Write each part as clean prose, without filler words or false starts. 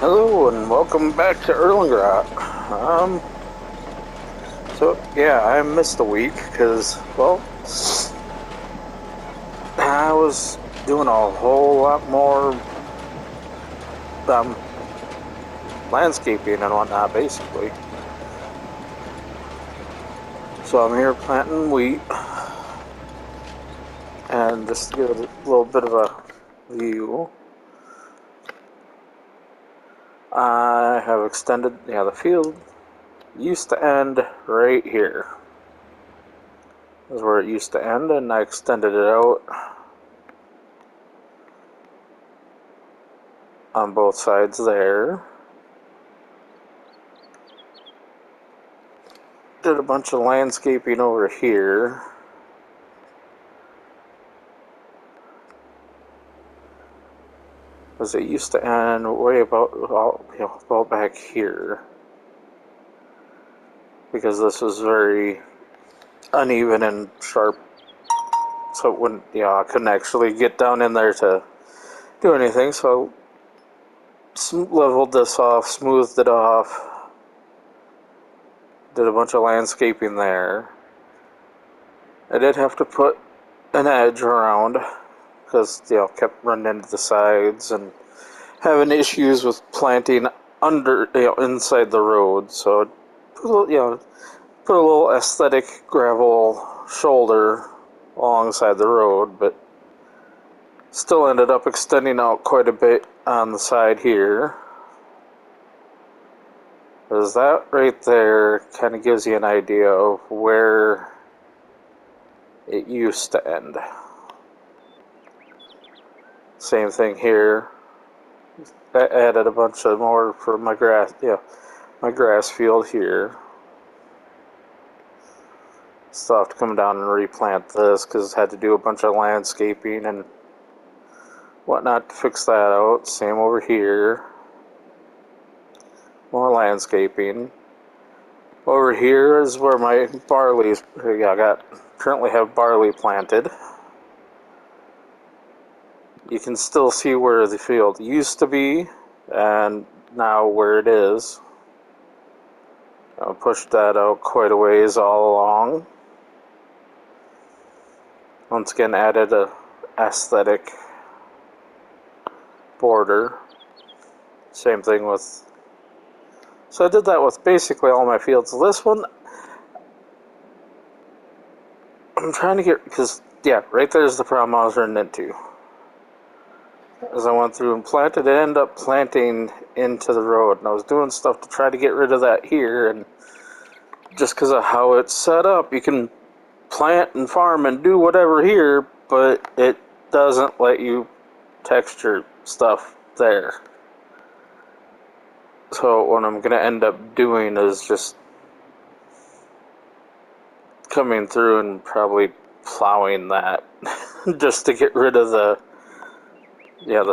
Hello and welcome back to Erlengrat. So yeah, I missed a week because, well, I was doing a whole lot more um, landscaping and whatnot, basically. So I'm here planting wheat, and just to give it a little bit of a view, I have extended. Yeah, the field used to end right here. This is where it used to end, and I extended it out on both sides there. Did a bunch of landscaping over here. Because it used to end way about back here. Because this was very uneven and sharp, so it wouldn't, I couldn't actually get down in there to do anything. So I leveled this off, smoothed it off, did a bunch of landscaping there. I did have to put an edge around because kept running into the sides and having issues with planting under inside the road. So put a little aesthetic gravel shoulder alongside the road, but still ended up extending out quite a bit on the side here. Because that right there kind of gives you an idea of where it used to end. Same thing here. I added a bunch of more for my grass, my grass field here. Still have to come down and replant this because I had to do a bunch of landscaping and whatnot to fix that out. Same over here. More landscaping. Over here is where my barley's. Yeah, currently have barley planted. You can still see where the field used to be, and now where it is. I pushed that out quite a ways all along. Once again, added a aesthetic border. Same thing with. So I did that with basically all my fields. This one, I'm trying to get because right there's the problem I was running into. As I went through and planted, I ended up planting into the road, and I was doing stuff to try to get rid of that here. And just because of how it's set up, you can plant and farm and do whatever here, but it doesn't let you texture stuff there. So what I'm going to end up doing is just coming through and probably plowing that just to get rid of the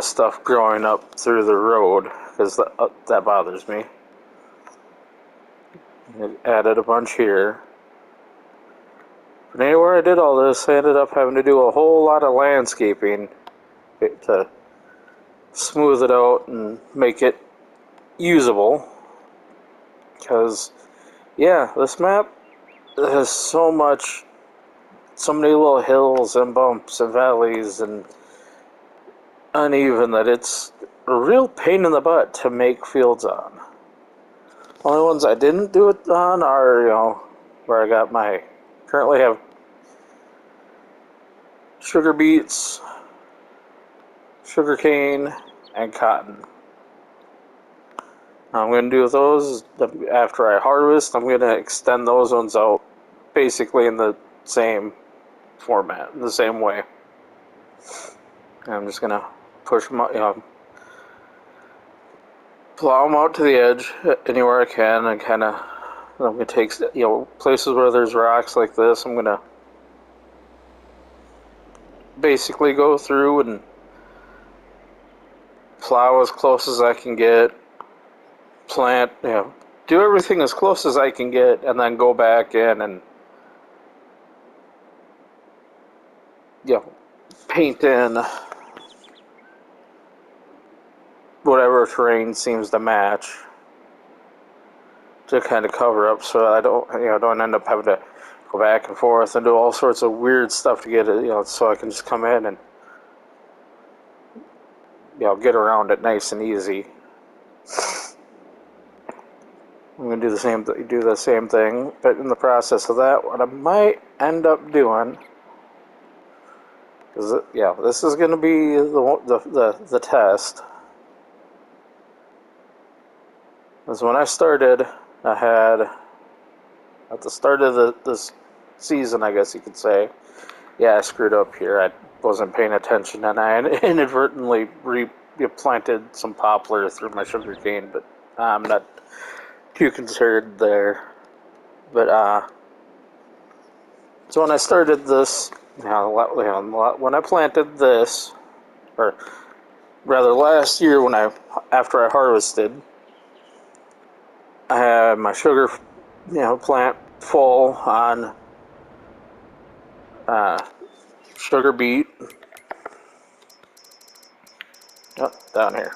stuff growing up through the road, because that bothers me. I added a bunch here. But anywhere I did all this, I ended up having to do a whole lot of landscaping to smooth it out and make it usable. Because, this map has so many little hills and bumps and valleys and uneven that it's a real pain in the butt to make fields on. Only ones I didn't do it on are, where I got currently have sugar beets, sugar cane, and cotton. I'm going to do those after I harvest. I'm going to extend those ones out basically in the same format, the same way. I'm just going to push them out, plow them out to the edge anywhere I can, and I'm going to take, places where there's rocks like this, I'm going to basically go through and plow as close as I can get, plant, do everything as close as I can get, and then go back in and, paint in whatever outdoor terrain seems to match, to kind of cover up so I don't end up having to go back and forth and do all sorts of weird stuff to get it, so I can just come in and get around it nice and easy. I'm gonna do the same thing, but in the process of that, what I might end up doing is this is gonna be the test. Because when I started, I had at the start of this season, I guess you could say, I screwed up here. I wasn't paying attention, and I inadvertently replanted some poplar through my sugarcane, but I'm not too concerned there. But so when I started this, when I planted this, or rather last year after I harvested, I had my sugar, plant full on sugar beet. Oh, down here.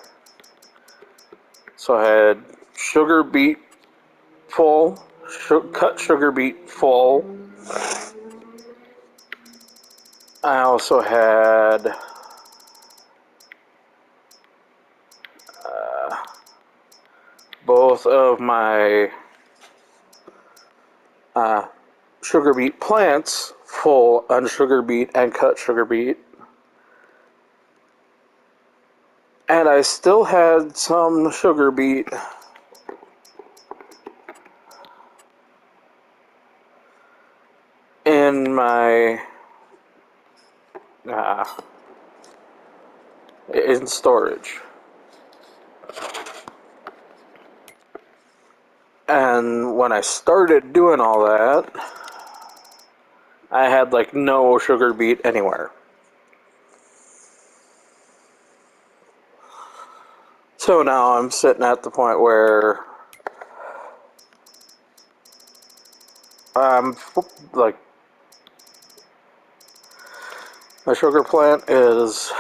So I had sugar beet full, cut sugar beet full. I also had both of my sugar beet plants full on sugar beet and cut sugar beet. And I still had some sugar beet in my in storage. And when I started doing all that, I had like no sugar beet anywhere. So now I'm sitting at the point where I'm like, my sugar plant is,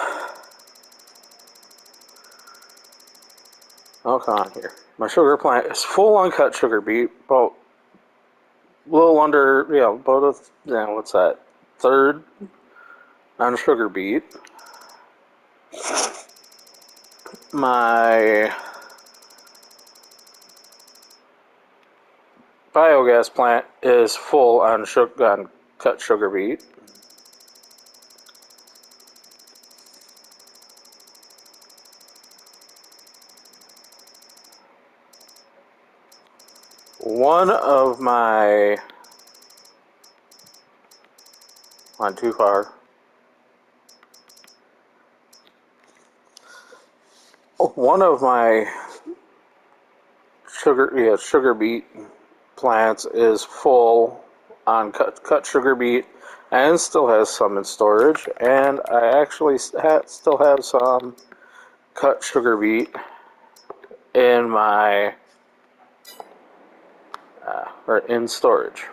oh, come on here. My sugar plant is full on cut sugar beet, about a little under, about what's that, third on sugar beet. My biogas plant is full on cut sugar beet. One of my, not too far. One of my sugar beet plants is full on cut sugar beet and still has some in storage, and I actually still have some cut sugar beet in my or in storage.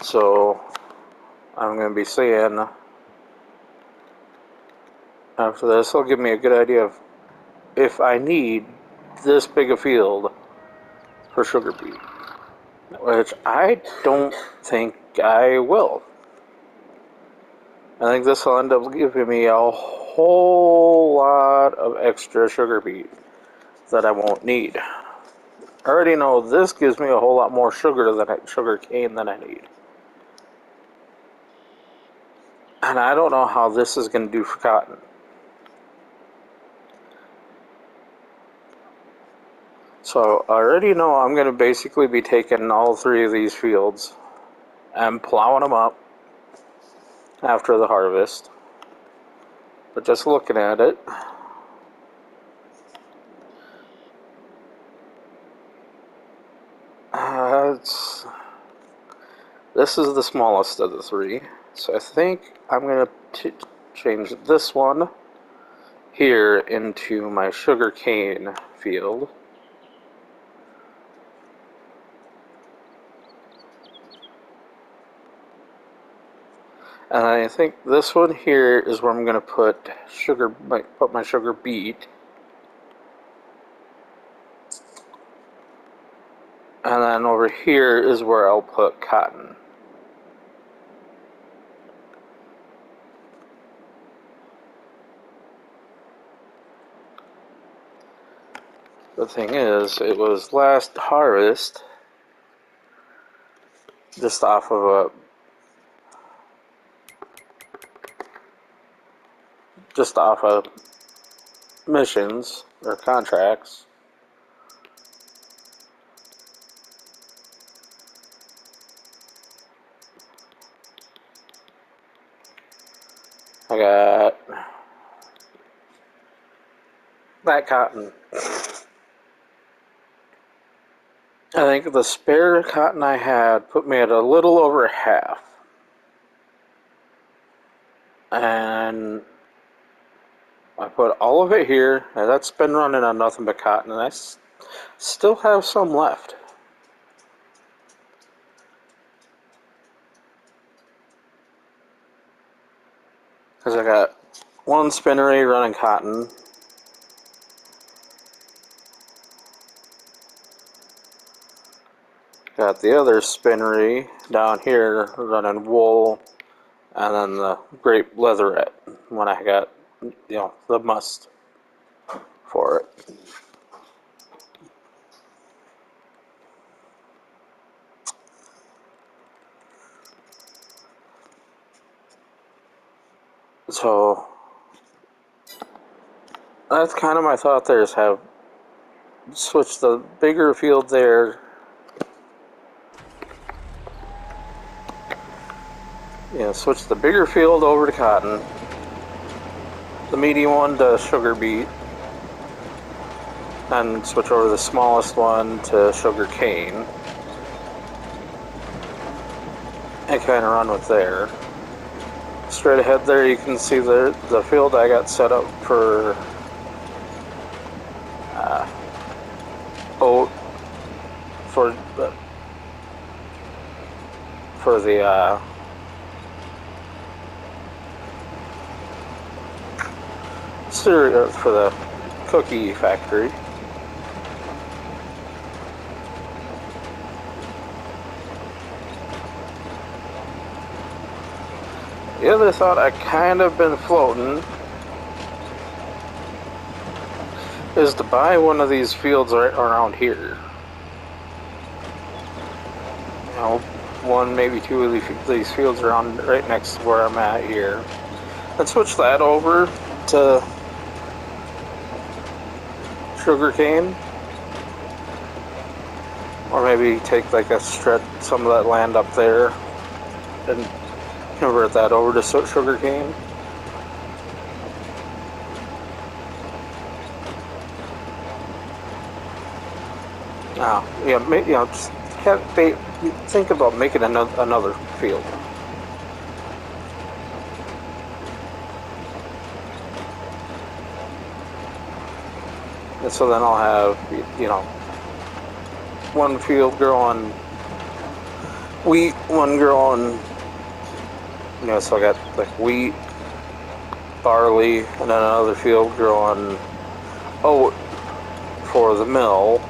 So I'm going to be seeing after this. It'll give me a good idea of if I need this big a field for sugar beet, which I don't think I will. I think this will end up giving me a whole lot of extra sugar beet that I won't need. I already know this gives me a whole lot more sugar cane than I need. And I don't know how this is going to do for cotton. So I already know I'm going to basically be taking all three of these fields and plowing them up after the harvest. But just looking at it, this is the smallest of the three. So I think I'm going to change this one here into my sugar cane field. And I think this one here is where I'm going to put my sugar beet. And then over here is where I'll put cotton. The thing is, it was last harvest just off of missions or contracts. I got that cotton. I think the spare cotton I had put me at a little over half. And I put all of it here, and that's been running on nothing but cotton, and I still have some left. Because I got one spinnery running cotton, got the other spinnery down here running wool, and then the grape leatherette when I got, the must for it. So that's kind of my thought there, is have switch the bigger field there. Switch the bigger field over to cotton, the medium one to sugar beet, and switch over the smallest one to sugar cane, and kind of run with there. Straight ahead there you can see the field I got set up for oat, for the cereal, for the cookie factory. The other thought I kind of been floating is to buy one of these fields right around here. One, maybe two of these fields around right next to where I'm at here. And switch that over to sugarcane. Or maybe take like some of that land up there and convert that over to sugarcane. Just think about making another field. And so then I'll have, one field growing wheat, one growing, so I got like wheat, barley, and then another field growing oat for the mill.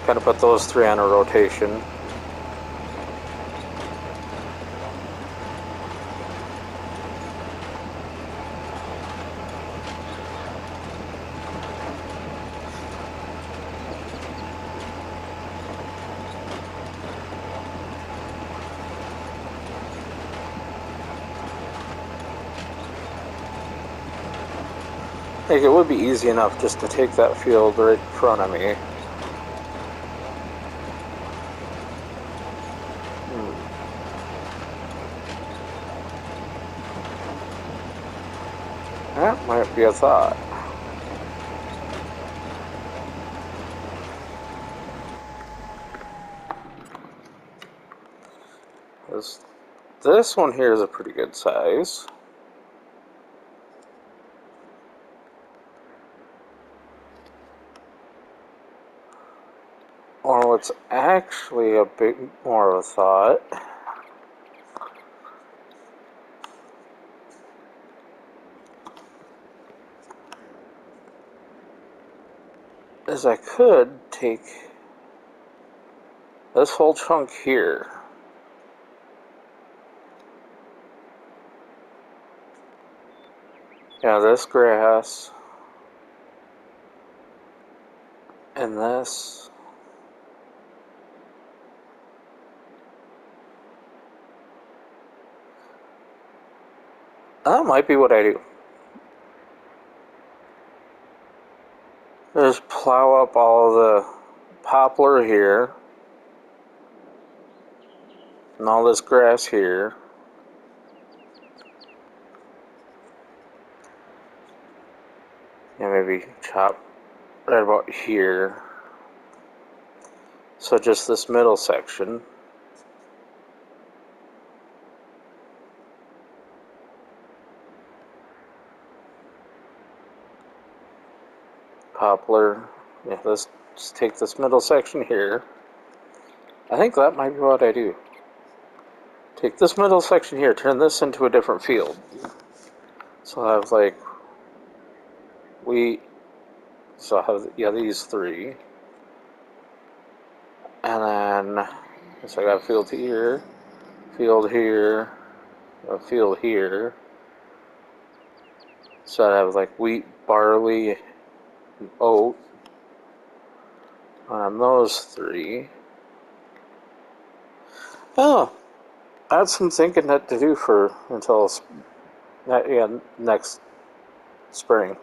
Kind of put those three on a rotation. I think it would be easy enough just to take that field right in front of me. That might be a thought. This one here is a pretty good size. Or what's actually a bit more of a thought is I could take this whole chunk here. Yeah, this grass and this. That might be what I do. Just plow up all the poplar here and all this grass here. Yeah, maybe chop right about here. So just this middle section. Poplar. Yeah, let's just take this middle section here. I think that might be what I do. Take this middle section here, turn this into a different field. So I have like wheat. So I have, yeah, these three. And then, so I got a field here, a field here. So I have like wheat, barley, and oat on those three. Oh, I had some thinking that to do for until next spring.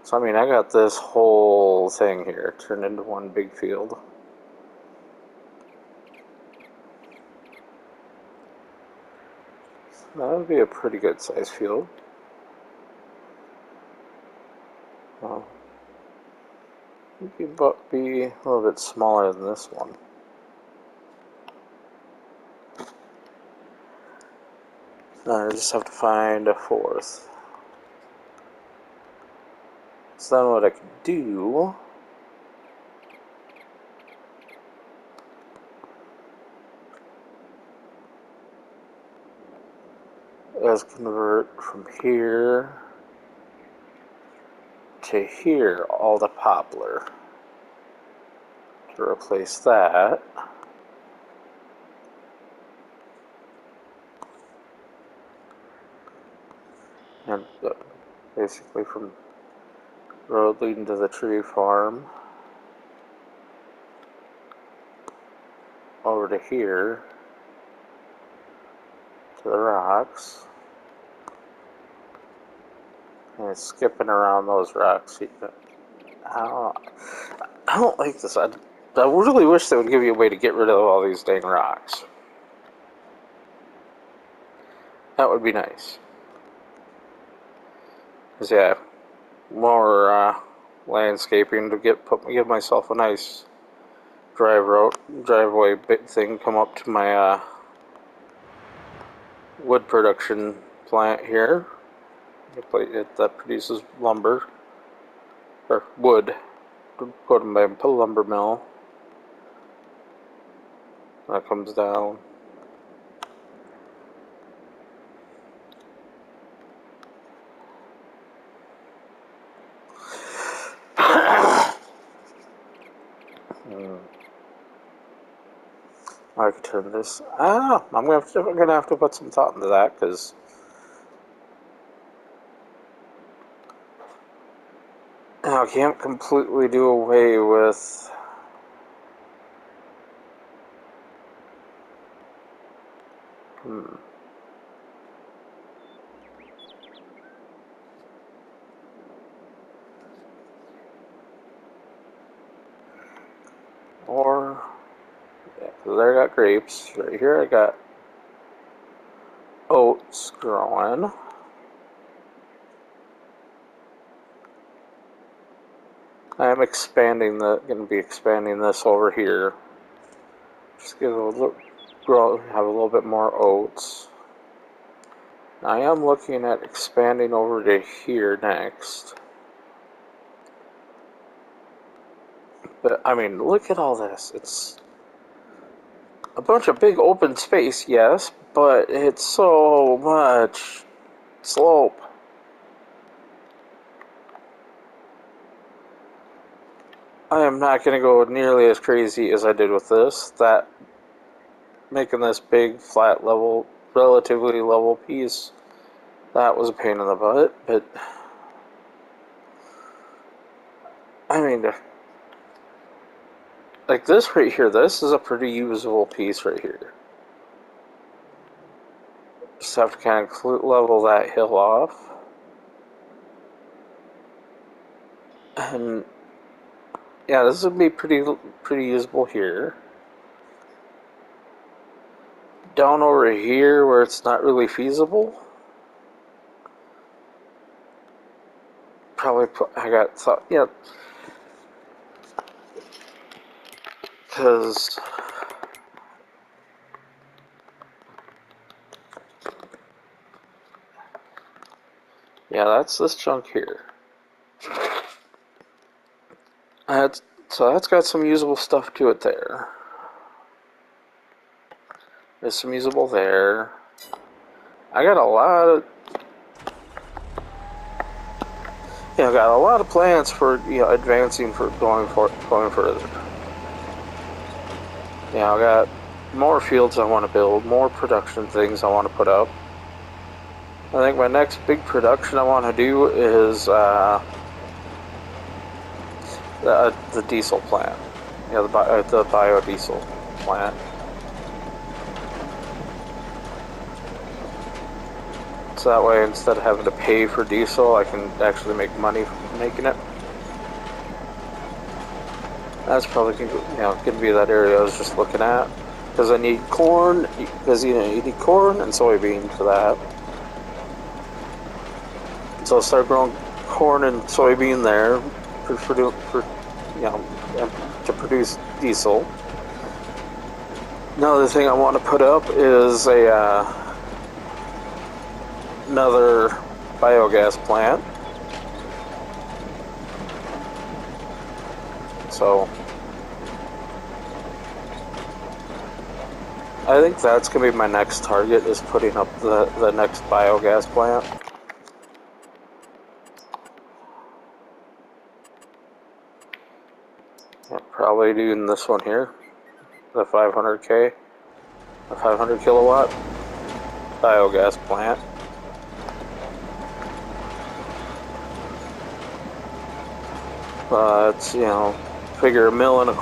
So I mean, I got this whole thing here turned into one big field. That would be a pretty good size field. Well, it could be a little bit smaller than this one. I just have to find a fourth. So then what I could do is convert from here to here all the poplar to replace that. And basically from road leading to the tree farm over to here to the rocks. And it's skipping around those rocks. I don't like this. I really wish they would give you a way to get rid of all these dang rocks. That would be nice. Cause yeah, more landscaping to give myself a nice driveway bit thing. Come up to my wood production plant here. That produces lumber or wood. Go to my lumber mill. That comes down. I could turn this. I don't know. I'm gonna have to put some thought into that because I can't completely do away with. Hmm. Or yeah, there I got grapes. Right here I got oats growing. I'm going to be expanding this over here. Just get have a little bit more oats. I am looking at expanding over to here next. But, I mean, look at all this. It's a bunch of big open space, yes, but it's so much slope. I am not going to go nearly as crazy as I did with this. That making this big, flat, level, relatively level piece, that was a pain in the butt. But I mean, like this right here, this is a pretty usable piece right here. Just have to kind of level that hill off. And yeah, this would be pretty usable here. Down over here where it's not really feasible, probably put, I got thought, yeah, because yeah, that's this chunk here. So that's got some usable stuff to it there. There's some usable there. I got a lot of, got a lot of plans for advancing for going further. I got more fields I want to build, more production things I want to put up. I think my next big production I want to do is the diesel plant. The biodiesel plant. So that way, instead of having to pay for diesel, I can actually make money from making it. That's probably going to be that area I was just looking at, because I need corn. Because you need corn and soybean for that. So I'll start growing corn and soybean there to produce diesel. Another thing I want to put up is another biogas plant. So I think that's going to be my next target, is putting up the next biogas plant. Probably doing this one here, the 500K, a 500 kilowatt biogas plant. It's, figure $1.25 million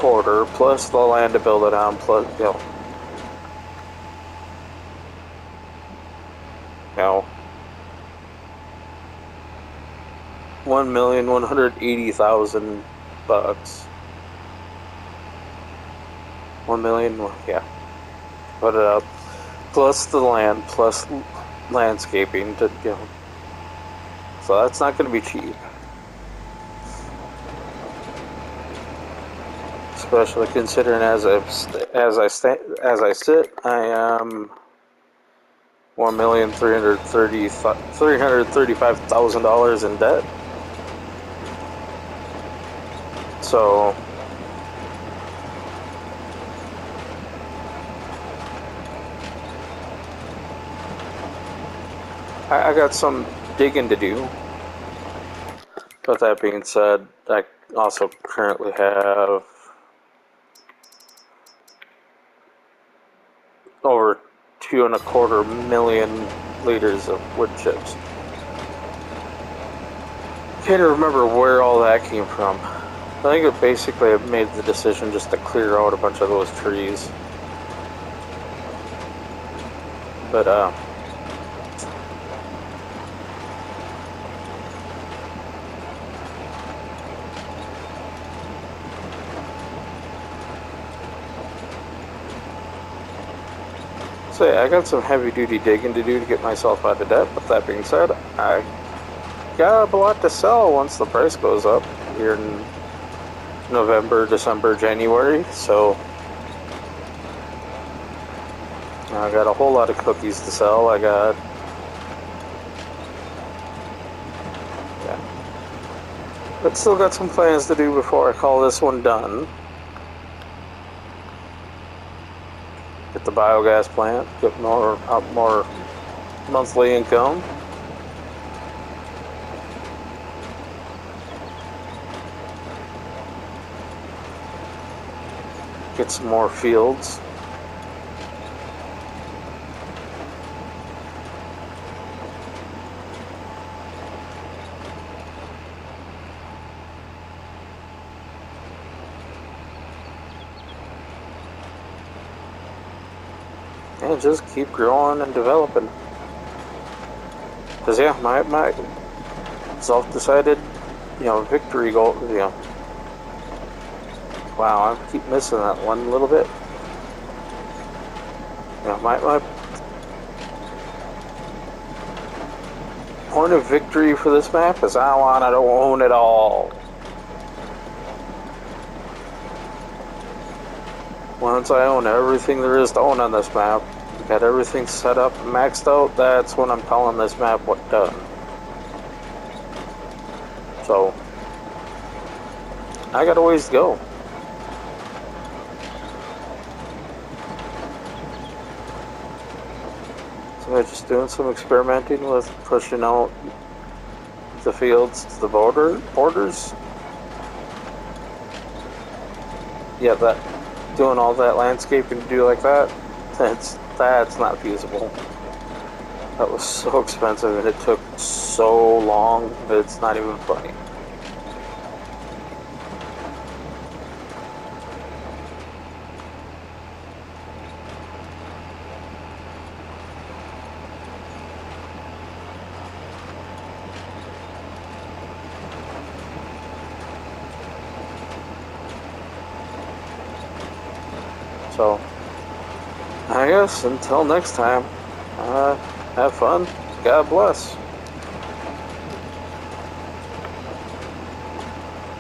plus the land to build it on, plus, 1,180,000 bucks. 1 million, yeah. Put it up. Plus the land, plus landscaping to, So that's not going to be cheap. Especially considering as I sit, I am $1,335,000 in debt. So I got some digging to do. But that being said, I also currently have over 2.25 million liters of wood chips. Can't remember where all that came from. I think it basically made the decision just to clear out a bunch of those trees. But so yeah, I got some heavy duty digging to do to get myself out of debt. But that being said, I got a lot to sell once the price goes up here in November, December, January. So I got a whole lot of cookies to sell. But still got some plans to do before I call this one done. Get the biogas plant, get more monthly income. get some more fields. And just keep growing and developing. Because, yeah, my self-decided, victory goal, wow, I keep missing that one little bit. My point of victory for this map is I want to own it all. Once I own everything there is to own on this map, got everything set up and maxed out, that's when I'm calling this map done. So, I got a ways to go. So I'm just doing some experimenting with pushing out the fields to the borders. Yeah, doing all that landscaping to do like that, that's not feasible. That was so expensive and it took so long that it's not even funny. So, I guess until next time, have fun. God bless.